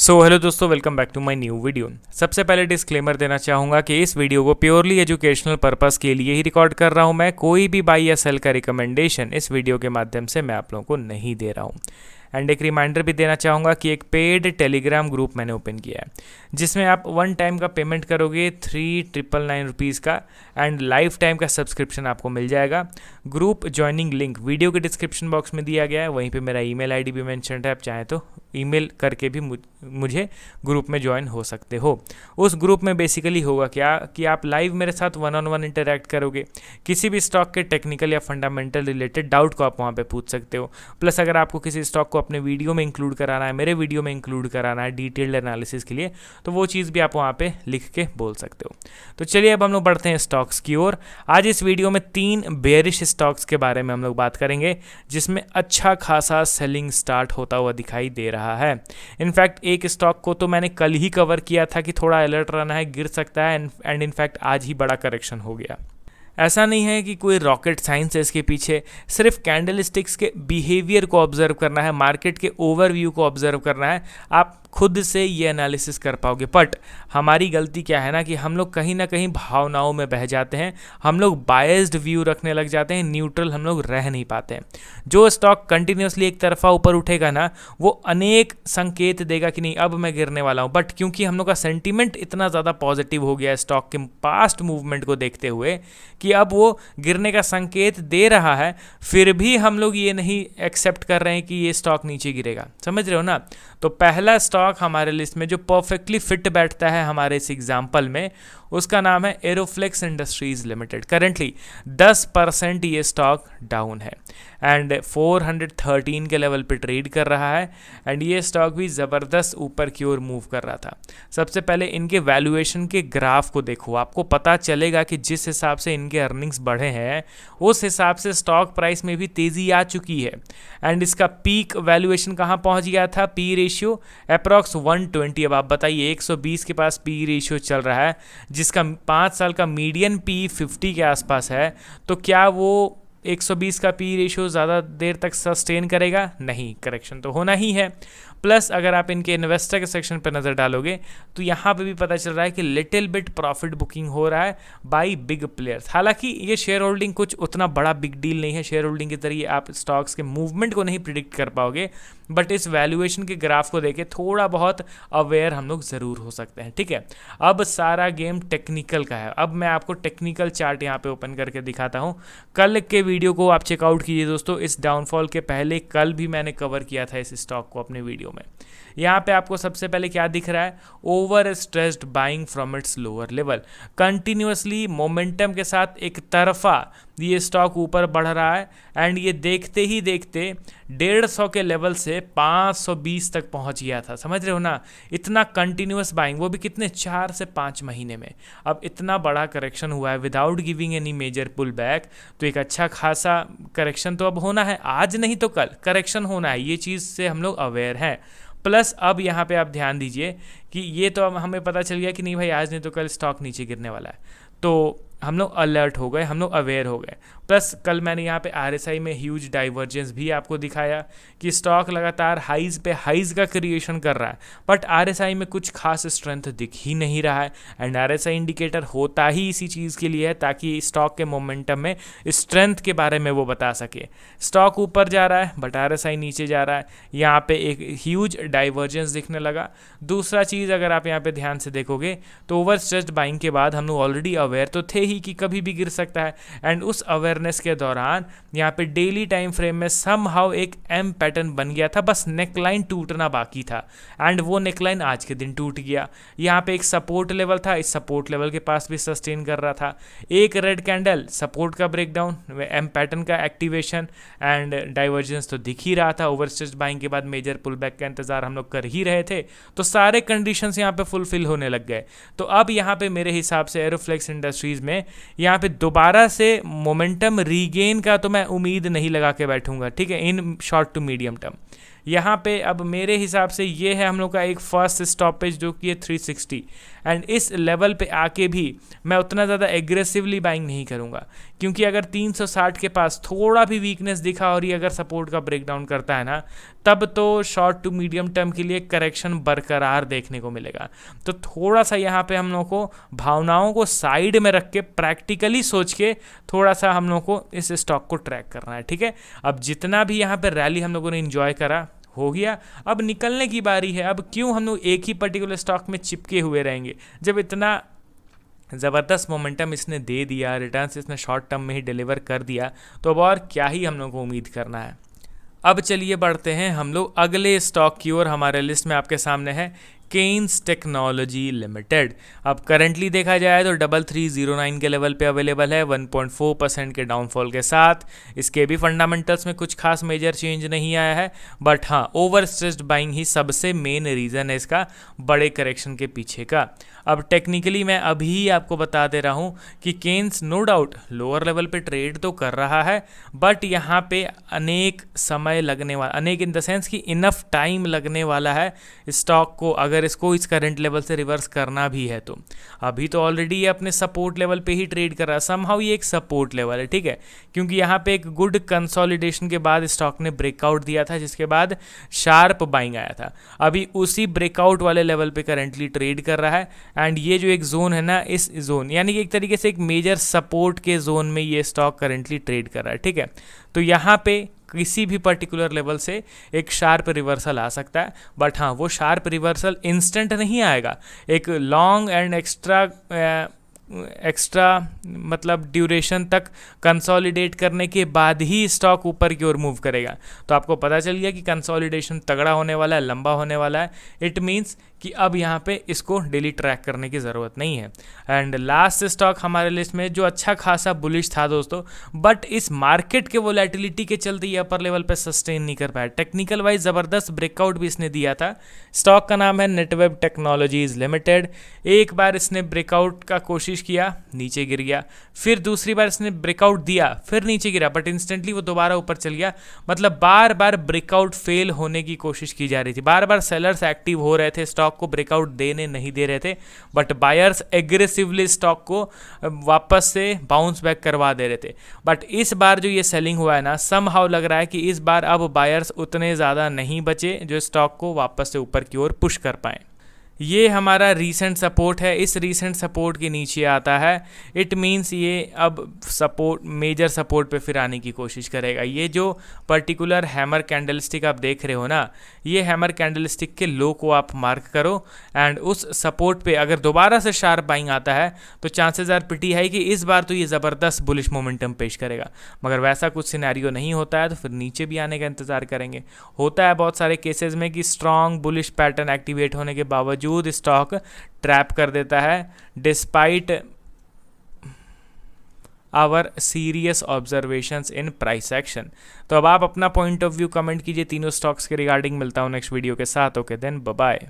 Hello दोस्तों, welcome back to my new video. सबसे पहले डिस्क्लेमर देना चाहूँगा कि इस वीडियो को प्योरली एजुकेशनल पर्पस के लिए ही रिकॉर्ड कर रहा हूँ। मैं कोई भी बाई या सेल का रिकमेंडेशन इस वीडियो के माध्यम से मैं आप लोगों को नहीं दे रहा हूँ। एंड एक रिमाइंडर भी देना चाहूँगा कि एक पेड टेलीग्राम ग्रुप मैंने ओपन किया है, जिसमें आप 1 टाइम का पेमेंट करोगे 3,999 रुपीज़ का, एंड लाइफ टाइम का सब्सक्रिप्शन आपको मिल जाएगा। ग्रुप ज्वाइनिंग लिंक वीडियो के डिस्क्रिप्शन बॉक्स में दिया गया है, वहीं पे मेरा ईमेल आईडी भी मेंशन है। आप चाहें तो ईमेल करके भी मुझे ग्रुप में ज्वाइन हो सकते हो। उस ग्रुप में बेसिकली होगा क्या कि आप लाइव मेरे साथ 1-on-1 इंटरैक्ट करोगे। किसी भी स्टॉक के टेक्निकल या फंडामेंटल रिलेटेड डाउट को आप वहाँ पे पूछ सकते हो। प्लस अगर आपको किसी स्टॉक को अपने वीडियो में इंक्लूड कराना है, मेरे वीडियो में इंक्लूड कराना है डिटेल्ड एनालिसिस के लिए, तो वो चीज़ भी आप वहाँ पे लिख के बोल सकते हो। तो चलिए अब हम लोग बढ़ते हैं स्टॉक्स की ओर। आज इस वीडियो में 3 बेयरिश स्टॉक्स के बारे में हम लोग बात करेंगे, जिसमें अच्छा खासा सेलिंग स्टार्ट होता हुआ दिखाई दे रहा है। इनफैक्ट एक स्टॉक को तो मैंने कल ही कवर किया था कि थोड़ा अलर्ट रहना है, गिर सकता है, एंड इनफैक्ट आज ही बड़ा करेक्शन हो गया। ऐसा नहीं है कि कोई रॉकेट साइंस है इसके पीछे, सिर्फ कैंडलस्टिक्स के बिहेवियर को ऑब्जर्व करना है, मार्केट के ओवरव्यू को ऑब्जर्व करना है, आप खुद से ये एनालिसिस कर पाओगे। बट हमारी गलती क्या है ना कि हम लोग कहीं ना कहीं भावनाओं में बह जाते हैं, हम लोग बायस्ड व्यू रखने लग जाते हैं, न्यूट्रल हम लोग रह नहीं पाते हैं। जो स्टॉक कंटिन्यूसली एक तरफा ऊपर उठेगा ना, वो अनेक संकेत देगा कि नहीं अब मैं गिरने वाला हूँ। बट क्योंकि हम लोग का सेंटीमेंट इतना ज़्यादा पॉजिटिव हो गया है स्टॉक के पास्ट मूवमेंट को देखते हुए कि अब वो गिरने का संकेत दे रहा है, फिर भी हम लोग ये नहीं एक्सेप्ट कर रहे हैं कि ये स्टॉक नीचे गिरेगा। समझ रहे हो ना? तो पहला स्टॉक हमारे लिस्ट में जो परफेक्टली फिट बैठता है हमारे इस एग्जाम्पल में, उसका नाम है एरोफ्लेक्स इंडस्ट्रीज लिमिटेड। करेंटली 10% ये स्टॉक डाउन है एंड 413 के लेवल पे ट्रेड कर रहा है, एंड ये स्टॉक भी ज़बरदस्त ऊपर की ओर मूव कर रहा था। सबसे पहले इनके वैल्यूएशन के ग्राफ को देखो, आपको पता चलेगा कि जिस हिसाब से इनके अर्निंग्स बढ़े हैं उस हिसाब से स्टॉक प्राइस में भी तेज़ी आ चुकी है। एंड इसका पीक वैल्यूएशन कहाँ पहुँच गया था? P ratio approx 120। अब आप बताइए 120 के पास पी रेशियो चल रहा है, जिसका 5 साल का मीडियन पी 50 के आसपास है, तो क्या वो 120 का पी रेशियो ज़्यादा देर तक सस्टेन करेगा? नहीं, करेक्शन तो होना ही है। प्लस अगर आप इनके इन्वेस्टर के सेक्शन पर नज़र डालोगे तो यहाँ पे भी पता चल रहा है कि लिटिल बिट प्रॉफिट बुकिंग हो रहा है बाई बिग प्लेयर्स। हालांकि ये शेयर होल्डिंग कुछ उतना बड़ा बिग डील नहीं है, शेयर होल्डिंग के जरिए आप स्टॉक्स के मूवमेंट को नहीं प्रिडिक्ट कर पाओगे, बट इस वैल्यूएशन के ग्राफ को देखे थोड़ा बहुत अवेयर हम लोग ज़रूर हो सकते हैं। ठीक है, अब सारा गेम टेक्निकल का है। अब मैं आपको टेक्निकल चार्ट यहाँ पे ओपन करके दिखाता हूँ। कल के वीडियो को आप चेकआउट कीजिए दोस्तों, इस डाउनफॉल के पहले कल भी मैंने कवर किया था इस स्टॉक को अपने वीडियो में। यहाँ पे आपको सबसे पहले क्या दिख रहा है? Over stressed buying from its lower level. Continuously momentum के साथ एक तरफा ये स्टॉक ऊपर बढ़ रहा है, एंड ये देखते ही देखते 150 के लेवल से 520 तक पहुंच गया था। समझ रहे हो ना? इतना कंटिन्यूस बाइंग, वो भी कितने 4 से 5 महीने में। अब इतना बड़ा करेक्शन हुआ है without giving any major pull back, तो एक अच्छा खासा करेक्शन तो अब होना है, आज नहीं तो कल करेक्शन होना है, ये चीज़ से हम लोग अवेयर हैं। प्लस अब यहाँ पे आप ध्यान दीजिए कि ये तो अब हमें पता चल गया कि नहीं भाई आज नहीं तो कल स्टॉक नीचे गिरने वाला है, तो हम लोग अलर्ट हो गए, हम लोग अवेयर हो गए। प्लस कल मैंने यहाँ पे आरएसआई में ह्यूज डाइवर्जेंस भी आपको दिखाया कि स्टॉक लगातार हाइज पे हाइज का क्रिएशन कर रहा है, बट आरएसआई में कुछ खास स्ट्रेंथ दिख ही नहीं रहा है। एंड आरएसआई इंडिकेटर होता ही इसी चीज़ के लिए है ताकि स्टॉक के मोमेंटम में स्ट्रेंथ के बारे में वो बता सके। स्टॉक ऊपर जा रहा है बट आरएसआई नीचे जा रहा है, यहाँ पे एक ह्यूज डाइवर्जेंस दिखने लगा। दूसरा चीज़ अगर आप यहाँ पे ध्यान से देखोगे तो ओवर स्ट्रेस्ड बाइंग के बाद हम लोग ऑलरेडी अवेयर तो थे ही कि कभी भी गिर सकता है, एंड उस अवेयरनेस के दौरान यहाँ पे डेली टाइम फ्रेम में समहाउ एक एम पैटर्न बन गया था, बस नेकलाइन टूटना बाकी था, एंड वो नेकलाइन आज के दिन टूट गया। यहाँ पे एक सपोर्ट लेवल था, इस सपोर्ट लेवल के पास भी सस्टेन कर रहा था। एक रेड कैंडल, सपोर्ट का ब्रेकडाउन, एम पैटर्न का एक्टिवेशन, एंड डाइवर्जेंस तो दिख ही रहा था। ओवरस्ट्रेस्ड बाइंग के बाद मेजर पुल बैक का इंतजार हम लोग कर ही रहे थे, तो सारे कंडीशंस यहाँ पे फुलफिल होने लग गए। तो अब यहाँ पे मेरे हिसाब से एरोफ्लेक्स इंडस्ट्रीज में यहाँ पे दोबारा से मोमेंटम रीगेन का तो मैं उम्मीद नहीं लगा के बैठूंगा, ठीक है, in short to medium term. यहाँ पे अब मेरे हिसाब से ये है हम लोग का एक फर्स्ट स्टॉपेज जो कि है 360, एंड इस लेवल पे आके भी मैं उतना ज़्यादा एग्रेसिवली बाइंग नहीं करूँगा, क्योंकि अगर 360 के पास थोड़ा भी वीकनेस दिखा और ये अगर सपोर्ट का ब्रेकडाउन करता है ना, तब तो शॉर्ट टू मीडियम टर्म के लिए करेक्शन बरकरार देखने को मिलेगा। तो थोड़ा सा यहाँ पे हम लोग को भावनाओं को साइड में रख के प्रैक्टिकली सोच के थोड़ा सा हम लोग को इस स्टॉक को ट्रैक करना है, ठीक है। अब जितना भी यहाँ पे रैली हम लोगों ने इंजॉय करा हो गया, अब निकलने की बारी है। अब क्यों हम लोग एक ही पर्टिकुलर स्टॉक में चिपके हुए रहेंगे, जब इतना ज़बरदस्त मोमेंटम इसने दे दिया, रिटर्न्स इसने शॉर्ट टर्म में ही डिलीवर कर दिया, तो अब और क्या ही हम लोग को उम्मीद करना है। अब चलिए बढ़ते हैं हम लोग अगले स्टॉक की ओर। हमारे लिस्ट में आपके सामने है केन्स टेक्नोलॉजी लिमिटेड। अब करंटली देखा जाए तो 3309 के लेवल पे अवेलेबल है 1.4% के डाउनफॉल के साथ। इसके भी फंडामेंटल्स में कुछ खास मेजर चेंज नहीं आया है, बट हाँ ओवर स्ट्रेस्ड बाइंग ही सबसे मेन रीज़न है इसका बड़े करेक्शन के पीछे का। अब टेक्निकली मैं अभी आपको बता दे रहा हूँ कि केन्स नो डाउट लोअर लेवल पे ट्रेड तो कर रहा है, बट यहाँ पे अनेक समय लगने वाला, अनेक इन द सेंस कि इनफ टाइम लगने वाला है स्टॉक को, अगर इसको इस करंट लेवल से रिवर्स करना भी है तो। अभी तो ऑलरेडी ये अपने सपोर्ट लेवल पे ही ट्रेड कर रहा है, समहाउ ये एक सपोर्ट लेवल है, ठीक है, क्योंकि यहाँ पे एक गुड कंसोलिडेशन के बाद स्टॉक ने ब्रेकआउट दिया था, जिसके बाद शार्प बाइंग आया था। अभी उसी ब्रेकआउट वाले लेवल पे करंटली ट्रेड कर रहा है, एंड ये जो एक जोन है ना, इस जोन यानी कि एक तरीके से एक मेजर सपोर्ट के जोन में ये स्टॉक करंटली ट्रेड कर रहा है, ठीक है। तो यहाँ पे किसी भी पर्टिकुलर लेवल से एक शार्प रिवर्सल आ सकता है, बट हाँ वो शार्प रिवर्सल इंस्टेंट नहीं आएगा, एक लॉन्ग एंड एक्स्ट्रा मतलब ड्यूरेशन तक कंसोलिडेट करने के बाद ही स्टॉक ऊपर की ओर मूव करेगा। तो आपको पता चल गया कि कंसोलिडेशन तगड़ा होने वाला है, लंबा होने वाला है। इट मीन्स कि अब यहाँ पे इसको डेली ट्रैक करने की ज़रूरत नहीं है। एंड लास्ट स्टॉक हमारे लिस्ट में जो अच्छा खासा बुलिश था दोस्तों, बट इस मार्केट के वोलेटिलिटी के चलते ये अपर लेवल पे सस्टेन नहीं कर पाया। टेक्निकल वाइज ज़बरदस्त ब्रेकआउट भी इसने दिया था। स्टॉक का नाम है नेटवेब टेक्नोलॉजीज लिमिटेड। एक बार इसने ब्रेकआउट का कोशिश किया, नीचे गिर गया, फिर दूसरी बार इसने ब्रेकआउट दिया, फिर नीचे गिरा, बट इंस्टेंटली वो दोबारा ऊपर चल गया। मतलब बार बार ब्रेकआउट फेल होने की कोशिश की जा रही थी, बार बार सेलर्स एक्टिव हो रहे थे, स्टॉक को ब्रेकआउट देने नहीं दे रहे थे, बट बायर्स एग्रेसिवली स्टॉक को वापस से बाउंस बैक करवा दे रहे थे। बट इस बार जो ये सेलिंग हुआ है ना, समहाउ लग रहा है कि इस बार अब बायर्स उतने ज़्यादा नहीं बचे जो स्टॉक को वापस से ऊपर की ओर पुश कर पाएँ। ये हमारा रीसेंट सपोर्ट है, इस रीसेंट सपोर्ट के नीचे आता है। इट मीन्स ये अब सपोर्ट, मेजर सपोर्ट पे फिर आने की कोशिश करेगा। ये जो पर्टिकुलर हैमर कैंडलस्टिक आप देख रहे हो ना, ये हैमर कैंडलस्टिक के लो को आप मार्क करो, एंड उस सपोर्ट पे अगर दोबारा से शार्प बाइंग आता है तो चांसेस आर पिटी है कि इस बार तो ये ज़बरदस्त बुलिश मोमेंटम पेश करेगा। मगर वैसा कुछ सिनेरियो नहीं होता है तो फिर नीचे भी आने का इंतज़ार करेंगे। होता है बहुत सारे केसेस में कि स्ट्रॉन्ग बुलिश पैटर्न एक्टिवेट होने के बावजूद स्टॉक ट्रैप कर देता है, despite our serious observations in price action. तो अब आप अपना पॉइंट ऑफ व्यू कमेंट कीजिए तीनों स्टॉक्स के रिगार्डिंग। मिलता हूं नेक्स्ट वीडियो के साथ। Okay then, bye bye.